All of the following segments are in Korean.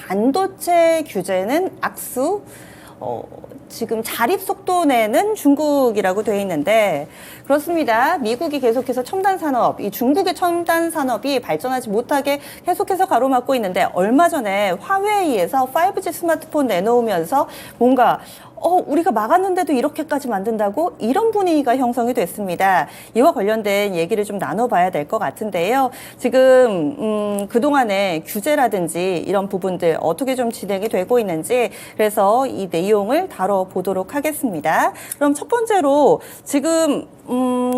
반도체 규제는 악수, 지금 자립 속도 내는 중국이라고 되어 있는데 그렇습니다. 미국이 계속해서 첨단 산업, 이 중국의 첨단 산업이 발전하지 못하게 계속해서 가로막고 있는데 얼마 전에 화웨이에서 5G 스마트폰 내놓으면서 뭔가 우리가 막았는데도 이렇게까지 만든다고? 이런 분위기가 형성이 됐습니다. 이와 관련된 얘기를 좀 나눠봐야 될 것 같은데요. 지금 그동안의 규제라든지 이런 부분들 어떻게 좀 진행이 되고 있는지 그래서 이 내용을 다뤄보도록 하겠습니다. 그럼 첫 번째로 지금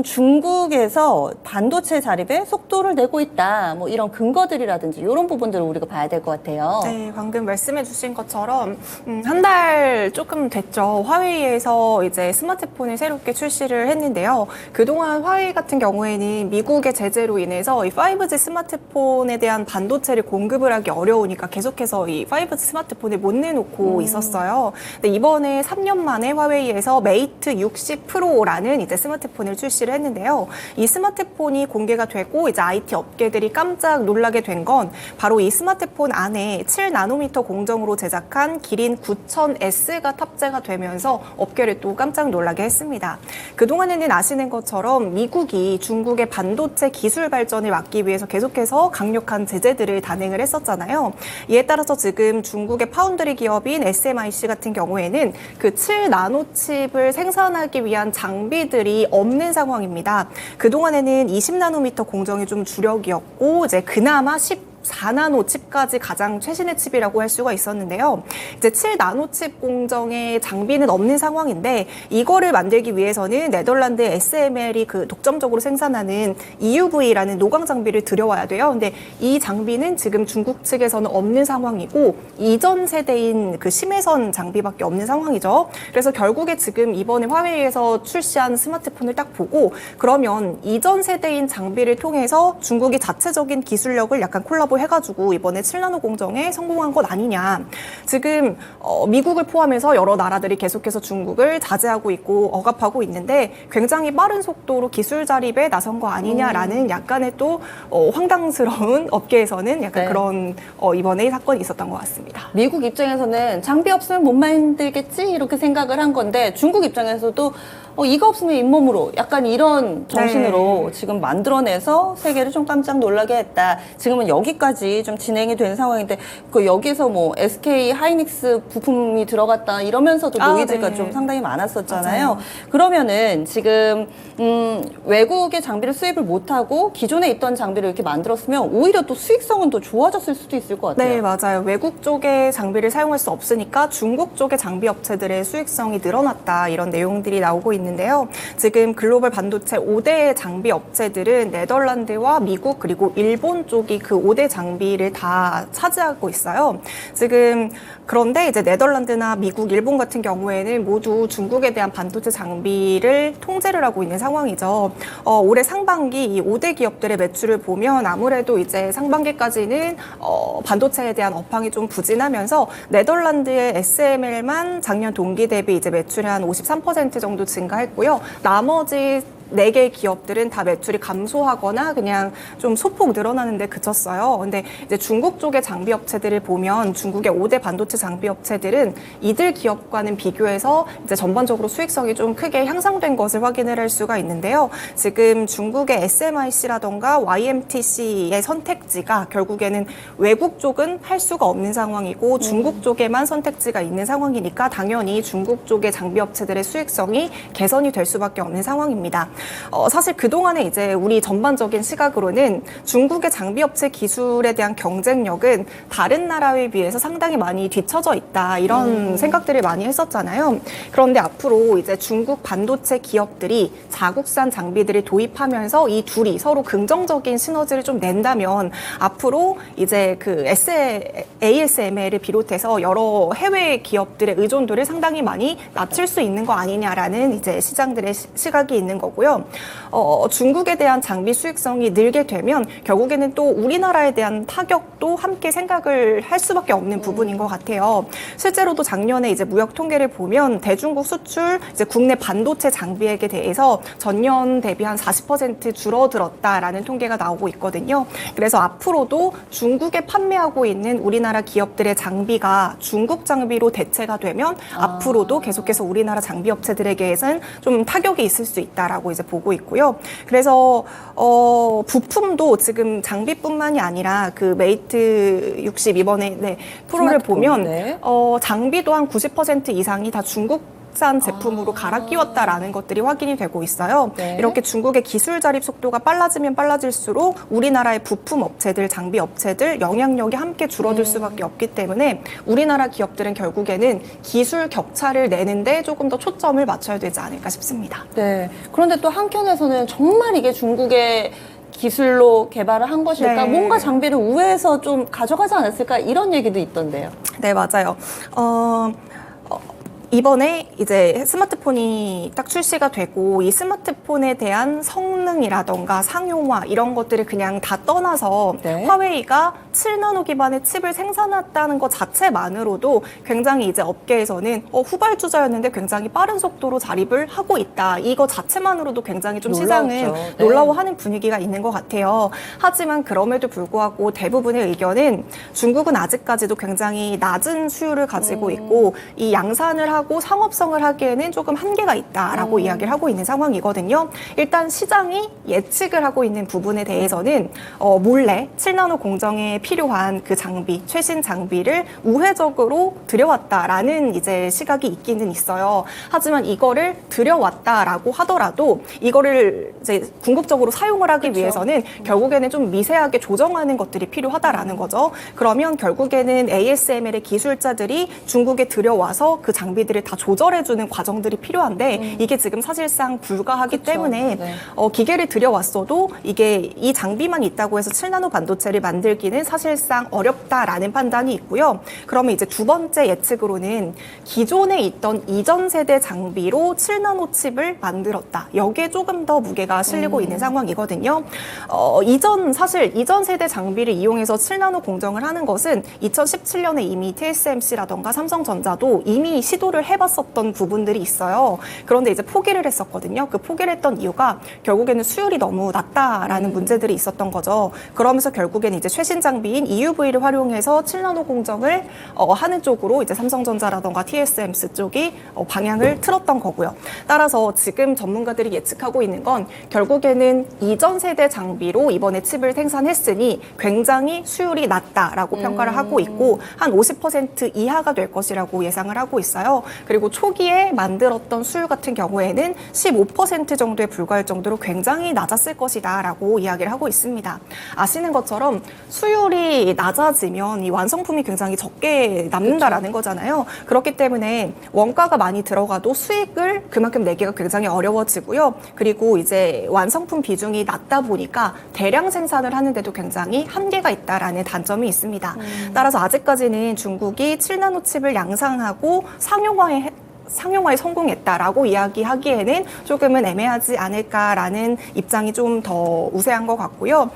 중국에서 반도체 자립에 속도를 내고 있다. 뭐 이런 근거들이라든지 이런 부분들을 우리가 봐야 될 것 같아요. 네, 방금 말씀해 주신 것처럼 한 달 조금 됐죠. 화웨이에서 이제 스마트폰을 새롭게 출시를 했는데요. 그동안 화웨이 같은 경우에는 미국의 제재로 인해서 이 5G 스마트폰에 대한 반도체를 공급을 하기 어려우니까 계속해서 이 5G 스마트폰을 못 내놓고 있었어요. 근데 이번에 3년 만에 화웨이에서 메이트 60 프로라는 이제 스마트폰을 출시를 했는데요. 이 스마트폰이 공개가 되고 이제 IT 업계들이 깜짝 놀라게 된 건 바로 이 스마트폰 안에 7나노미터 공정으로 제작한 기린 9000S가 탑재가 되면서 업계를 또 깜짝 놀라게 했습니다. 그동안에는 아시는 것처럼 미국이 중국의 반도체 기술 발전을 막기 위해서 계속해서 강력한 제재들을 단행을 했었잖아요. 이에 따라서 지금 중국의 파운드리 기업인 SMIC 같은 경우에는 그 7나노칩을 생산하기 위한 장비들이 없는 상황입니다. 그동안에는 20나노미터 공정이 좀 주력이었고 이제 그나마 4나노 칩까지 가장 최신의 칩이라고 할 수가 있었는데요. 이제 7나노 칩 공정의 장비는 없는 상황인데 이거를 만들기 위해서는 네덜란드 SML이 그 독점적으로 생산하는 EUV라는 노광 장비를 들여와야 돼요. 근데 이 장비는 지금 중국 측에서는 없는 상황이고 이전 세대인 그 심해선 장비밖에 없는 상황이죠. 그래서 결국에 지금 이번에 화웨이에서 출시한 스마트폰을 딱 보고 그러면 이전 세대인 장비를 통해서 중국이 자체적인 기술력을 약간 콜라보 해가지고 이번에 7나노 공정에 성공한 것 아니냐. 지금 미국을 포함해서 여러 나라들이 계속해서 중국을 자제하고 있고 억압하고 있는데 굉장히 빠른 속도로 기술 자립에 나선 거 아니냐라는 약간의 또 황당스러운 업계에서는 약간 그런 이번에 사건이 있었던 것 같습니다. 미국 입장에서는 장비 없으면 못 만들겠지 이렇게 생각을 한 건데 중국 입장에서도 이거 없으면 잇몸으로 약간 이런 정신으로 지금 만들어내서 세계를 좀 깜짝 놀라게 했다. 지금은 여기까지 좀 진행이 된 상황인데 여기서 뭐 SK 하이닉스 부품이 들어갔다 이러면서도 노이즈가 좀 상당히 많았었잖아요. 맞아요. 그러면은 지금 외국의 장비를 수입을 못하고 기존에 있던 장비를 이렇게 만들었으면 오히려 또 수익성은 더 좋아졌을 수도 있을 것 같아요. 네, 맞아요. 외국 쪽의 장비를 사용할 수 없으니까 중국 쪽의 장비 업체들의 수익성이 늘어났다 이런 내용들이 나오고 있는데요. 지금 글로벌 반도체 5대 장비 업체들은 네덜란드와 미국 그리고 일본 쪽이 그 5대 장비를 다 차지하고 있어요. 지금 그런데 이제 네덜란드나 미국, 일본 같은 경우에는 모두 중국에 대한 반도체 장비를 통제를 하고 있는 상황이죠. 올해 상반기 이 5대 기업들의 매출을 보면 아무래도 이제 상반기까지는 반도체에 대한 업황이 좀 부진하면서 네덜란드의 SML만 작년 동기 대비 이제 매출이 한 53% 정도 증가했고요. 나머지 4개 기업들은 다 매출이 감소하거나 그냥 좀 소폭 늘어나는 데 그쳤어요. 근데 이제 중국 쪽의 장비 업체들을 보면 중국의 5대 반도체 장비 업체들은 이들 기업과는 비교해서 이제 전반적으로 수익성이 좀 크게 향상된 것을 확인을 할 수가 있는데요. 지금 중국의 SMIC라던가 YMTC의 선택지가 결국에는 외국 쪽은 할 수가 없는 상황이고 중국 쪽에만 선택지가 있는 상황이니까 당연히 중국 쪽의 장비 업체들의 수익성이 개선이 될 수밖에 없는 상황입니다. 사실 그동안에 이제 우리 전반적인 시각으로는 중국의 장비업체 기술에 대한 경쟁력은 다른 나라에 비해서 상당히 많이 뒤처져 있다 이런 생각들을 많이 했었잖아요. 그런데 앞으로 이제 중국 반도체 기업들이 자국산 장비들을 도입하면서 이 둘이 서로 긍정적인 시너지를 좀 낸다면 앞으로 이제 그 ASML을 비롯해서 여러 해외 기업들의 의존도를 상당히 많이 낮출 수 있는 거 아니냐라는 이제 시장들의 시각이 있는 거고요. 있고요. 중국에 대한 장비 수익성이 늘게 되면 결국에는 또 우리나라에 대한 타격도 함께 생각을 할 수밖에 없는 부분인 것 같아요. 실제로도 작년에 이제 무역 통계를 보면 대중국 수출 이제 국내 반도체 장비액에 대해서 전년 대비 한 40% 줄어들었다라는 통계가 나오고 있거든요. 그래서 앞으로도 중국에 판매하고 있는 우리나라 기업들의 장비가 중국 장비로 대체가 되면 앞으로도 계속해서 우리나라 장비 업체들에게는 좀 타격이 있을 수 있다라고 이제 보고 있고요. 그래서 부품도 지금 장비뿐만이 아니라 그 메이트 60 이번에 프로를 스마트폰, 보면 네. 장비도 한 90% 이상이 다 중국산 제품으로 갈아 끼웠다라는 것들이 확인이 되고 있어요. 네. 이렇게 중국의 기술 자립 속도가 빨라지면 빨라질수록 우리나라의 부품 업체들, 장비 업체들 영향력이 함께 줄어들 수밖에 없기 때문에 우리나라 기업들은 결국에는 기술 격차를 내는데 조금 더 초점을 맞춰야 되지 않을까 싶습니다. 네. 그런데 또 한켠에서는 정말 이게 중국의 기술로 개발을 한 것일까? 네. 뭔가 장비를 우회해서 좀 가져가지 않았을까? 이런 얘기도 있던데요. 네, 맞아요. 이번에 이제 스마트폰이 딱 출시가 되고 이 스마트폰에 대한 성능이라던가 상용화 이런 것들을 그냥 다 떠나서 네. 화웨이가 7나노 기반의 칩을 생산했다는 것 자체만으로도 굉장히 이제 업계에서는 후발주자였는데 굉장히 빠른 속도로 자립을 하고 있다. 이거 자체만으로도 굉장히 좀 시장을 놀라웠죠. 네. 놀라워하는 분위기가 있는 것 같아요. 하지만 그럼에도 불구하고 대부분의 의견은 중국은 아직까지도 굉장히 낮은 수요를 가지고 있고 이 양산을 하고 상업성을 하기에는 조금 한계가 있다라고 이야기를 하고 있는 상황이거든요. 일단 시장이 예측을 하고 있는 부분에 대해서는 몰래 7나노 공정에 필요한 그 장비, 최신 장비를 우회적으로 들여왔다라는 이제 시각이 있기는 있어요. 하지만 이거를 들여왔다라고 하더라도 이거를 이제 궁극적으로 사용을 하기 그렇죠. 위해서는 결국에는 좀 미세하게 조정하는 것들이 필요하다라는 거죠. 그러면 결국에는 ASML의 기술자들이 중국에 들여와서 그 장비들을 다 조절해주는 과정들이 필요한데 이게 지금 사실상 불가하기 그렇죠. 때문에 네. 기계를 들여왔어도 이게 이 장비만 있다고 해서 7나노 반도체를 만들기는 사실상 어렵다라는 판단이 있고요. 그러면 이제 두 번째 예측으로는 기존에 있던 이전 세대 장비로 7나노 칩을 만들었다. 여기에 조금 더 무게가 실리고 있는 상황이거든요. 사실 이전 세대 장비를 이용해서 7나노 공정을 하는 것은 2017년에 이미 TSMC라던가 삼성전자도 이미 시도를 해봤었던 부분들이 있어요. 그런데 이제 포기를 했었거든요. 그 포기를 했던 이유가 결국에는 수율이 너무 낮다라는 문제들이 있었던 거죠. 그러면서 결국에는 이제 최신 장비인 EUV를 활용해서 7나노 공정을 하는 쪽으로 이제 삼성전자라던가 TSMC 쪽이 방향을 틀었던 거고요. 따라서 지금 전문가들이 예측하고 있는 건 결국에는 이전 세대 장비로 이번에 칩을 생산했으니 굉장히 수율이 낮다라고 평가를 하고 있고 한 50% 이하가 될 것이라고 예상을 하고 있어요. 그리고 초기에 만들었던 수율 같은 경우에는 15% 정도에 불과할 정도로 굉장히 낮았을 것이다라고 이야기를 하고 있습니다. 아시는 것처럼 수율이 낮아지면 이 완성품이 굉장히 적게 남는다라는 거잖아요. 그렇기 때문에 원가가 많이 들어가도 수익을 그만큼 내기가 굉장히 어려워지고요. 그리고 이제 완성품 비중이 낮다 보니까 대량 생산을 하는데도 굉장히 한계가 있다라는 단점이 있습니다. 따라서 아직까지는 중국이 7나노 칩을 양산하고 상용화에 성공했다라고 이야기하기에는 조금은 애매하지 않을까라는 입장이 좀 더 우세한 것 같고요.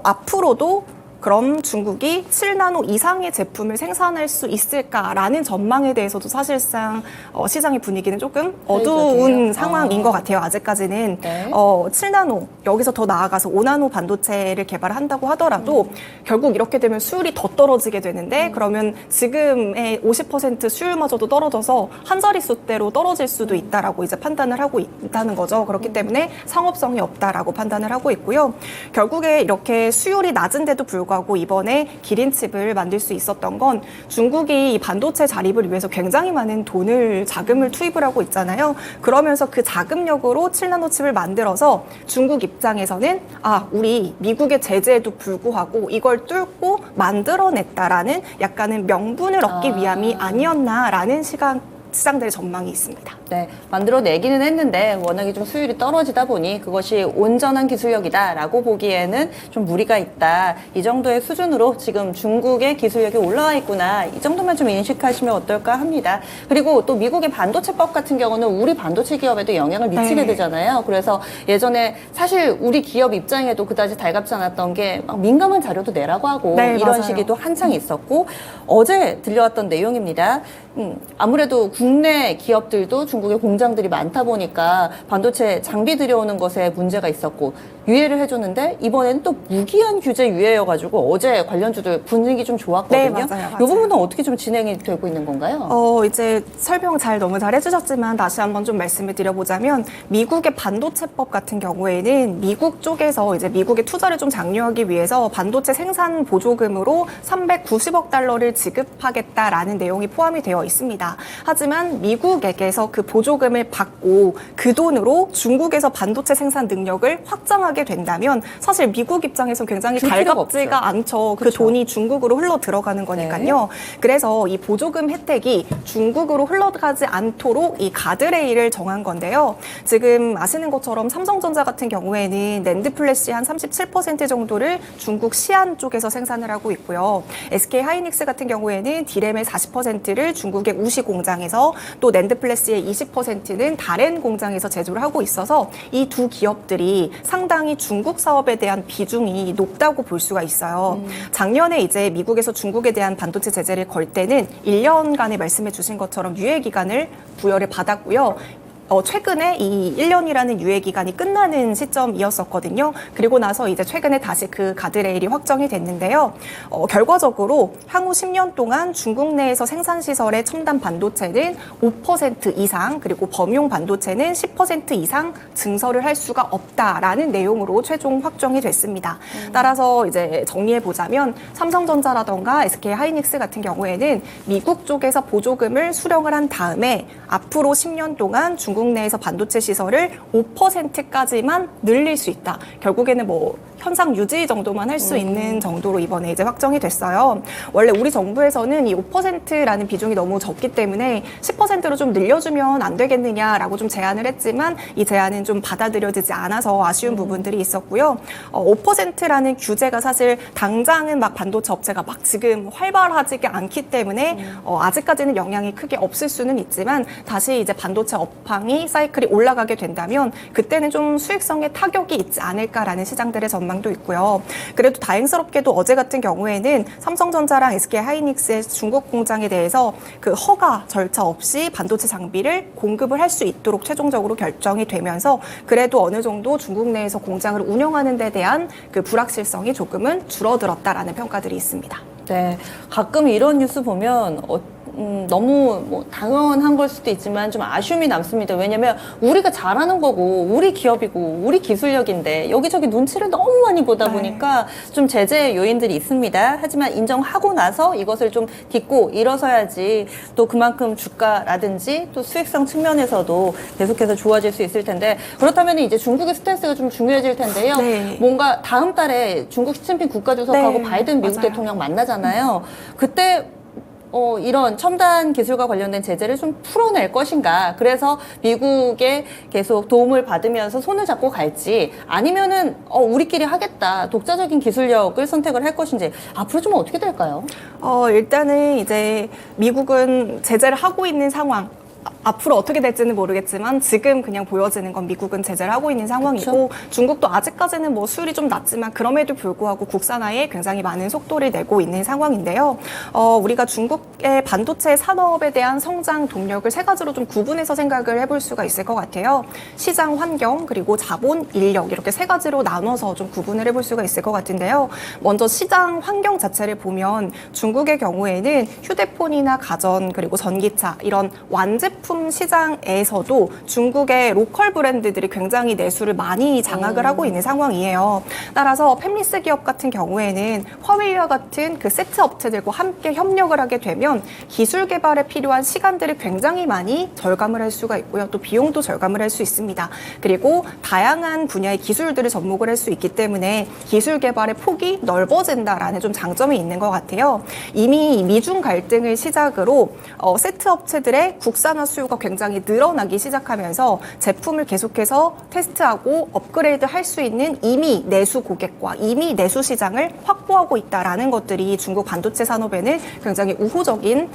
앞으로도 그럼 중국이 7나노 이상의 제품을 생산할 수 있을까라는 전망에 대해서도 사실상 시장의 분위기는 조금 어두운 상황인 것 같아요. 아직까지는. 네. 7나노, 여기서 더 나아가서 5나노 반도체를 개발한다고 하더라도 결국 이렇게 되면 수율이 더 떨어지게 되는데 그러면 지금의 50% 수율마저도 떨어져서 한 자릿수대로 떨어질 수도 있다라고 이제 판단을 하고 있다는 거죠. 그렇기 때문에 상업성이 없다라고 판단을 하고 있고요. 결국에 이렇게 수율이 낮은데도 불구하고 이번에 기린칩을 만들 수 있었던 건 중국이 이 반도체 자립을 위해서 굉장히 많은 자금을 투입을 하고 있잖아요. 그러면서 그 자금력으로 7나노 칩을 만들어서 중국 입장에서는 우리 미국의 제재에도 불구하고 이걸 뚫고 만들어냈다라는 약간은 명분을 얻기 위함이 아니었나라는 시장들의 전망이 있습니다. 네, 만들어내기는 했는데 워낙에 좀 수율이 떨어지다 보니 그것이 온전한 기술력이다라고 보기에는 좀 무리가 있다. 이 정도의 수준으로 지금 중국의 기술력이 올라와 있구나. 이 정도만 좀 인식하시면 어떨까 합니다. 그리고 또 미국의 반도체법 같은 경우는 우리 반도체 기업에도 영향을 미치게 되잖아요. 그래서 예전에 사실 우리 기업 입장에도 그다지 달갑지 않았던 게 막 민감한 자료도 내라고 하고 이런 맞아요. 시기도 한창 있었고 어제 들려왔던 내용입니다. 아무래도 국내 기업들도 중국에 공장들이 많다 보니까 반도체 장비 들여오는 것에 문제가 있었고 유예를 해줬는데 이번에는 또 무기한 규제 유예여가지고 어제 관련주들 분위기 좀 좋았거든요. 네, 맞아요. 이 부분은 어떻게 좀 진행이 되고 있는 건가요? 이제 설명 너무 잘 해주셨지만 다시 한번 좀 말씀을 드려보자면 미국의 반도체법 같은 경우에는 미국 쪽에서 이제 미국의 투자를 좀 장려하기 위해서 반도체 생산 보조금으로 390억 달러를 지급하겠다라는 내용이 포함이 되어 있습니다. 하지만 미국에게서 그 보조금을 받고 그 돈으로 중국에서 반도체 생산 능력을 확장하게 된다면 사실 미국 입장에서 굉장히 줄 필요가 달갑지가 없죠. 않죠. 그 그렇죠. 돈이 중국으로 흘러 들어가는 거니까요. 그래서 이 보조금 혜택이 중국으로 흘러가지 않도록 이 가드레일을 정한 건데요. 지금 아시는 것처럼 삼성전자 같은 경우에는 낸드 플래시 한 37% 정도를 중국 시안 쪽에서 생산을 하고 있고요. SK 하이닉스 같은 경우에는 디램의 40%를 중국의 우시 공장에서 또 낸드 플래시의 20%는 다롄 공장에서 제조를 하고 있어서 이 두 기업들이 상당히 중국 사업에 대한 비중이 높다고 볼 수가 있어요. 작년에 이제 미국에서 중국에 대한 반도체 제재를 걸 때는 1년간의 말씀해 주신 것처럼 유예 기간을 부여를 받았고요. 최근에 이 1년이라는 유예 기간이 끝나는 시점이었었거든요. 그리고 나서 이제 최근에 다시 그 가드레일이 확정이 됐는데요. 결과적으로 향후 10년 동안 중국 내에서 생산 시설의 첨단 반도체는 5% 이상 그리고 범용 반도체는 10% 이상 증설을 할 수가 없다라는 내용으로 최종 확정이 됐습니다. 따라서 이제 정리해 보자면 삼성전자라던가 SK 하이닉스 같은 경우에는 미국 쪽에서 보조금을 수령을 한 다음에 앞으로 10년 동안 중국 내에서 반도체 시설을 5%까지만 늘릴 수 있다. 결국에는 뭐 현상 유지 정도만 할 수 있는 정도로 이번에 이제 확정이 됐어요. 원래 우리 정부에서는 이 5%라는 비중이 너무 적기 때문에 10%로 좀 늘려주면 안 되겠느냐라고 좀 제안을 했지만 이 제안은 좀 받아들여지지 않아서 아쉬운 부분들이 있었고요. 5%라는 규제가 사실 당장은 막 반도체 업체가 막 지금 활발하지 않기 때문에 아직까지는 영향이 크게 없을 수는 있지만 다시 이제 반도체 업황이 사이클이 올라가게 된다면 그때는 좀 수익성에 타격이 있지 않을까라는 시장들의 전망도 있고요. 그래도 다행스럽게도 어제 같은 경우에는 삼성전자랑 SK 하이닉스의 중국 공장에 대해서 그 허가 절차 없이 반도체 장비를 공급을 할 수 있도록 최종적으로 결정이 되면서 그래도 어느 정도 중국 내에서 공장을 운영하는 데 대한 그 불확실성이 조금은 줄어들었다라는 평가들이 있습니다. 네, 가끔 이런 뉴스 보면 너무 뭐 당연한 걸 수도 있지만 좀 아쉬움이 남습니다. 왜냐면 우리가 잘하는 거고 우리 기업이고 우리 기술력인데 여기저기 눈치를 너무 많이 보다 보니까 좀 제재 요인들이 있습니다. 하지만 인정하고 나서 이것을 좀 딛고 일어서야지 또 그만큼 주가라든지 또 수익성 측면에서도 계속해서 좋아질 수 있을 텐데 그렇다면 이제 중국의 스탠스가 좀 중요해질 텐데요. 네. 뭔가 다음 달에 중국 시진핑 국가주석하고 네, 바이든 미국 맞아요. 대통령 만나잖아요. 그때 이런 첨단 기술과 관련된 제재를 좀 풀어낼 것인가. 그래서 미국에 계속 도움을 받으면서 손을 잡고 갈지 아니면은 우리끼리 하겠다. 독자적인 기술력을 선택을 할 것인지 앞으로 좀 어떻게 될까요? 일단은 이제 미국은 제재를 하고 있는 상황. 앞으로 어떻게 될지는 모르겠지만 지금 그냥 보여지는 건 미국은 제재를 하고 있는 상황이고 중국도 아직까지는 뭐 수율이 좀 낮지만 그럼에도 불구하고 국산화에 굉장히 많은 속도를 내고 있는 상황인데요. 우리가 중국의 반도체 산업에 대한 성장 동력을 세 가지로 좀 구분해서 생각을 해볼 수가 있을 것 같아요. 시장 환경 그리고 자본 인력 이렇게 세 가지로 나눠서 좀 구분을 해볼 수가 있을 것 같은데요. 먼저 시장 환경 자체를 보면 중국의 경우에는 휴대폰이나 가전 그리고 전기차 이런 완제품 제품 시장에서도 중국의 로컬 브랜드들이 굉장히 내수를 많이 장악을 하고 있는 상황이에요. 따라서 팹리스 기업 같은 경우에는 화웨이와 같은 그 세트 업체들과 함께 협력을 하게 되면 기술 개발에 필요한 시간들을 굉장히 많이 절감을 할 수가 있고요. 또 비용도 절감을 할 수 있습니다. 그리고 다양한 분야의 기술들을 접목을 할 수 있기 때문에 기술 개발의 폭이 넓어진다라는 좀 장점이 있는 것 같아요. 이미 미중 갈등을 시작으로 세트 업체들의 국산화 수요가 굉장히 늘어나기 시작하면서 제품을 계속해서 테스트하고 업그레이드 할 수 있는 이미 내수 고객과 이미 내수 시장을 확보하고 있다라는 것들이 중국 반도체 산업에는 굉장히 우호적인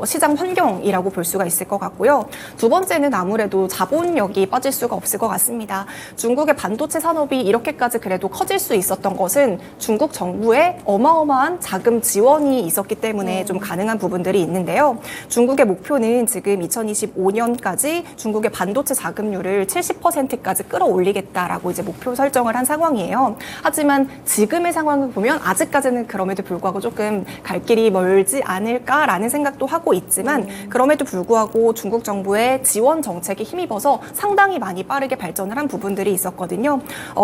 시장 환경이라고 볼 수가 있을 것 같고요. 두 번째는 아무래도 자본력이 빠질 수가 없을 것 같습니다. 중국의 반도체 산업이 이렇게까지 그래도 커질 수 있었던 것은 중국 정부의 어마어마한 자금 지원이 있었기 때문에 좀 가능한 부분들이 있는데요. 중국의 목표는 지금 2025년까지 중국의 반도체 자금률을 70%까지 끌어올리겠다라고 이제 목표 설정을 한 상황이에요. 하지만 지금의 상황을 보면 아직까지는 그럼에도 불구하고 조금 갈 길이 멀지 않을까라는 생각도 하고 있지만 그럼에도 불구하고 중국 정부의 지원 정책에 힘입어서 상당히 많이 빠르게 발전을 한 부분들이 있었거든요.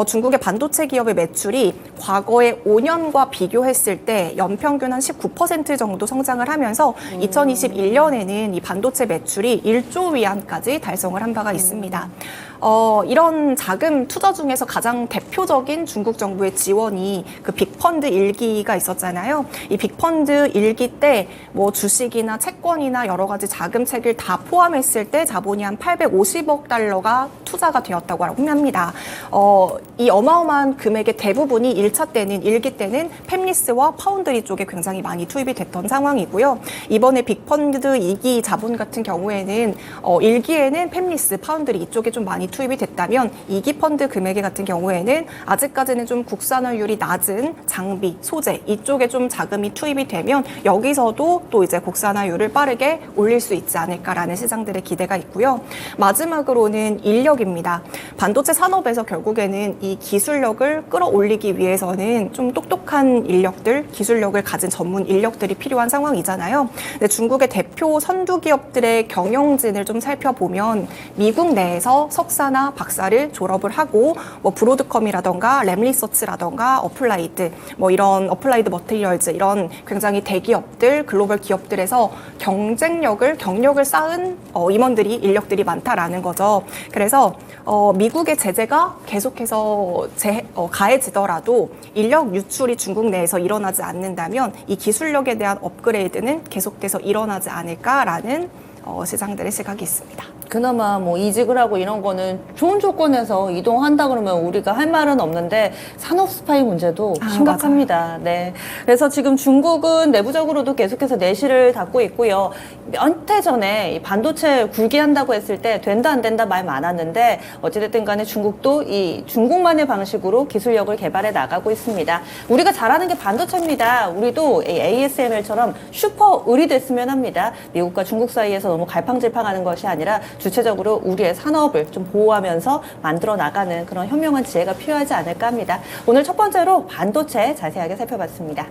중국의 반도체 기업의 매출이 과거의 5년과 비교했을 때 연평균 한 19% 정도 성장을 하면서 2021년에는 이 반도체 매출이 1조 위안까지 달성을 한 바가 있습니다. 이런 자금 투자 중에서 가장 대표적인 중국 정부의 지원이 그 빅펀드 1기가 있었잖아요. 이 빅펀드 1기 때 뭐 주식이나 채권이나 여러 가지 자금책을 다 포함했을 때 자본이 한 850억 달러가 투자가 되었다고 합니다. 이 어마어마한 금액의 대부분이 1차 때는 1기 때는 팹리스와 파운드리 쪽에 굉장히 많이 투입이 됐던 상황이고요. 이번에 빅펀드 2기 자본 같은 경우에는 1기에는 팹리스, 파운드리 이쪽에 좀 많이 투입이 됐다면 2기 펀드 금액 같은 경우에는 아직까지는 좀 국산화율이 낮은 장비, 소재 이쪽에 좀 자금이 투입이 되면 여기서도 또 이제 국산화율을 빠르게 올릴 수 있지 않을까라는 시장들의 기대가 있고요. 마지막으로는 인력입니다. 반도체 산업에서 결국에는 이 기술력을 끌어올리기 위해서는 좀 똑똑한 인력들, 기술력을 가진 전문 인력들이 필요한 상황이잖아요. 근데 중국의 대표 선두 기업들의 경영진을 좀 살펴보면 미국 내에서 석사나 박사를 졸업을 하고 뭐 브로드컴이라던가 램리서치라던가 어플라이드 뭐 이런 어플라이드 머티리얼즈 이런 굉장히 대기업들 글로벌 기업들에서 경력을 쌓은 임원들이 인력들이 많다라는 거죠. 그래서 미국의 제재가 계속해서 가해지더라도 인력 유출이 중국 내에서 일어나지 않는다면 이 기술력에 대한 업그레이드는 계속돼서 일어나지 않을까라는 시장들의 시각이 있습니다. 그나마 뭐 이직을 하고 이런 거는 좋은 조건에서 이동한다 그러면 우리가 할 말은 없는데 산업 스파이 문제도 심각합니다. 네. 그래서 지금 중국은 내부적으로도 계속해서 내실을 닫고 있고요. 몇 해 전에 이 반도체 굴기한다고 했을 때 된다 안 된다 말 많았는데 어찌됐든 간에 중국도 이 중국만의 방식으로 기술력을 개발해 나가고 있습니다. 우리가 잘하는 게 반도체입니다. 우리도 ASML처럼 슈퍼 을이 됐으면 합니다. 미국과 중국 사이에서 너무 갈팡질팡하는 것이 아니라 주체적으로 우리의 산업을 좀 보호하면서 만들어 나가는 그런 현명한 지혜가 필요하지 않을까 합니다. 오늘 첫 번째로 반도체 자세하게 살펴봤습니다.